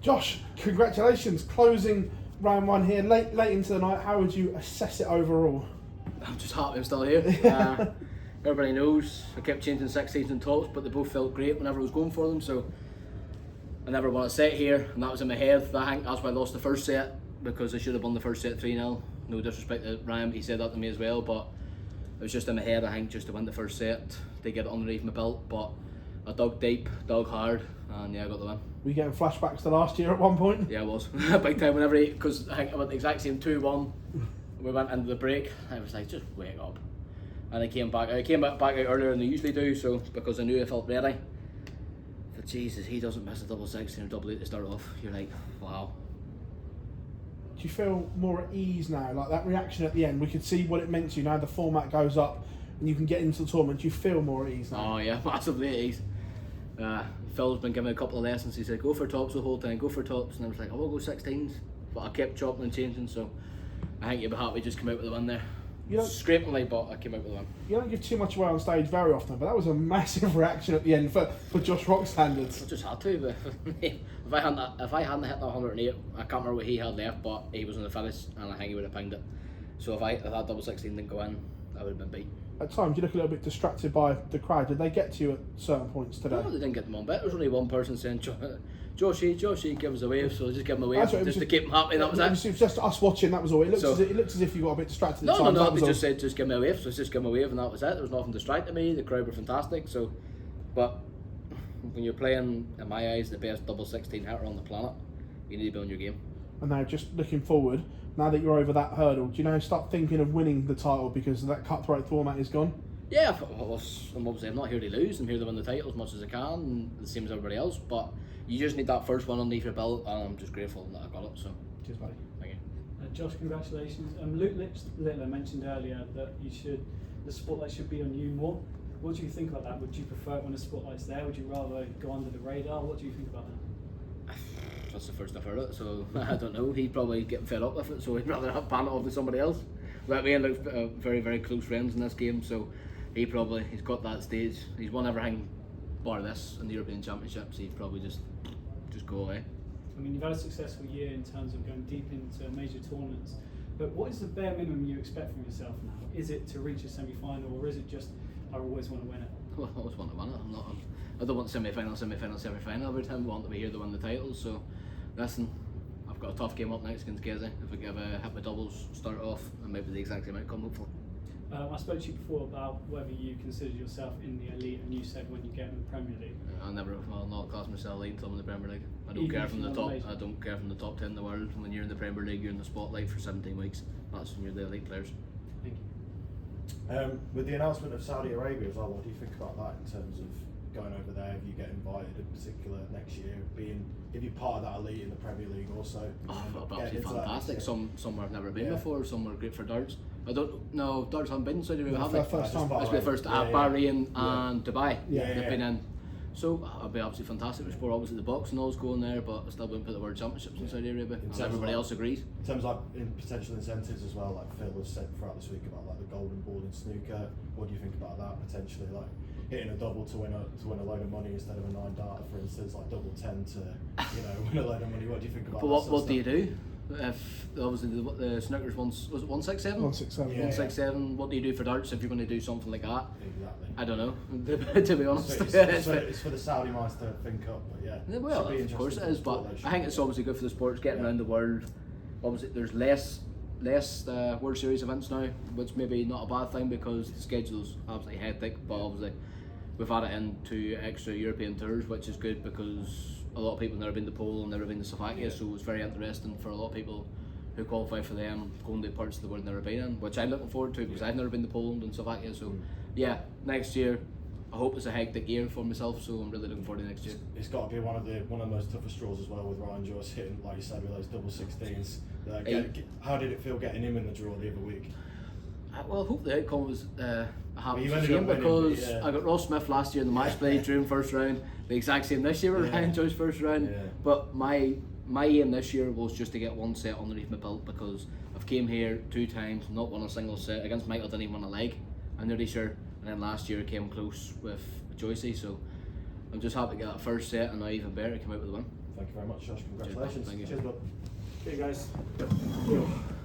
Josh, congratulations, closing round 1 here, late into the night. How would you assess it overall? I'm just happy I'm still here. Everybody knows I kept changing 16s and tops, but they both felt great whenever I was going for them, so I never won a set here, and that was in my head. I think that's why I lost the first set, because I should have won the first set 3-0. No disrespect to Ryan, he said that to me as well, but it was just in my head, I think, just to win the first set, to get it underneath my belt. But I dug deep, dug hard, and yeah, I got the win. Were you getting flashbacks to last year at one point? Yeah, I was. Big time, whenever because I think I went the exact same 2-1. We went into the break, I was like, just wake up. And I came back out earlier than they usually do, so because I knew I felt ready. But Jesus, he doesn't miss a double 16 or double 8 to start off. You're like, wow. Do you feel more at ease now? Like that reaction at the end, we could see what it meant to you. Now the format goes up and you can get into the tournament. Do you feel more at ease now? Oh yeah, massively at ease. Phil's been giving me a couple of lessons. He said, go for tops the whole time, go for tops. And I was like, I will go 16s. But I kept chopping and changing, so I think you'll be happy just come out with the win there. Scrapingly, but I came out with the win. You don't give too much away on stage very often, but that was a massive reaction at the end for Josh Rock standards. I just had to, but if I hadn't hit that 108, I can't remember what he had left, but he was on the finish, and I think he would have pinged it. So if that double 16 didn't go in, I would have been beat. At times, you look a little bit distracted by the crowd. Did they get to you at certain points today? No, they didn't get them on bit. There was only one person saying, Joshy, give us a wave, so just give him a wave, just to keep him happy, that was it. It was just us watching, that was all. It looked as if you got a bit distracted at times. No, they just said, just give me a wave, so just give him a wave, and that was it. There was nothing distracting me, the crowd were fantastic, so, but when you're playing, in my eyes, the best double 16 hitter on the planet, you need to be on your game. And now, just looking forward, now that you're over that hurdle, do you now start thinking of winning the title because that cutthroat format is gone? Yeah, I'm obviously I'm not here to lose. I'm here to win the title as much as I can, and the same as everybody else. But you just need that first one underneath your belt, and I'm just grateful that I got it. So, cheers, buddy. Thank you. Josh, congratulations. Luke Littler mentioned earlier that the spotlight should be on you more. What do you think about that? Would you prefer it when the spotlight's there? Would you rather go under the radar? What do you think about that? That's the first I've heard it, so I don't know. He'd probably get fed up with it, so he'd rather have pan it off to somebody else. But we end up very, very close friends in this game, so he's got that stage. He's won everything bar this in the European Championships. He'd probably just go away. I mean, you've had a successful year in terms of going deep into major tournaments, but what is the bare minimum you expect from yourself now? Is it to reach a semi-final, or is it just, I always want to win it? Well, I always want to win it. I don't want semi-final every time I want to be here to win the title. So, listen, I've got a tough game up next against Gezi. If I hit my doubles, start off, and maybe the exact same outcome, hopefully. I spoke to you before about whether you consider yourself in the elite, and you said when you get in the Premier League. I'll not class myself elite until I'm in the Premier League. I don't care from the top 10 in the world. When you're in the Premier League, you're in the spotlight for 17 weeks. That's when you're the elite players. Thank you. With the announcement of Saudi Arabia as well, what do you think about that in terms of going over there? If you get invited in particular next year, if you're part of that elite in the Premier League also? Absolutely fantastic. Somewhere I've never been before. Somewhere great for darts. I don't know, darts haven't been in Saudi Arabia, have they? First time. It's the first Bahrain and Dubai. They've been in. So it'll be absolutely fantastic for sport. Obviously the boxing all's going there, but I still wouldn't put the World Championships in Saudi Arabia. And everybody else agrees. In terms of potential incentives as well, like Phil has said throughout this week about like the golden ball in snooker. What do you think about that potentially? Like hitting a double to win a load of money instead of a 9 darter, for instance, like double 10 to win a load of money. What do you think about that? But what do you do? If obviously the snooker's was it 167? 167. 167. What do you do for darts if you're going to do something like that? Exactly. I don't know. To be honest, so it's for the Saudi minds to think up, but yeah. Well, of course it is, but I think it's obviously good for the sport. It's getting around the world. Obviously, there's less World Series events now, which maybe not a bad thing because the schedule's absolutely hectic. But obviously, we've added in 2 extra European tours, which is good because a lot of people have never been to Poland, never been to Slovakia, so it's very interesting for a lot of people who qualify for them going to parts of the world they've never been in, which I'm looking forward to because I've never been to Poland and Slovakia. So yeah, next year I hope it's a hectic year for myself, so I'm really looking forward to next year. It's got to be one of the most toughest draws as well, with Ryan Joyce hitting, like you said, with those double 16s. How did it feel getting him in the draw the other week? Well, I hope the outcome was a happy Well, game because I got Ross Smith last year in the match play, drew him first round. The exact same this year with Ryan Joyce first round. But my aim this year was just to get 1 set underneath my belt because I've came here 2 times, not won a single set. Against Michael, I didn't even win a leg, I'm nearly sure. And then last year I came close with Joycey, so I'm just happy to get that first set and now even better to come out with the win. Thank you very much, Josh. Congratulations. Thank you. Cheers, bud. Okay, guys. Yeah.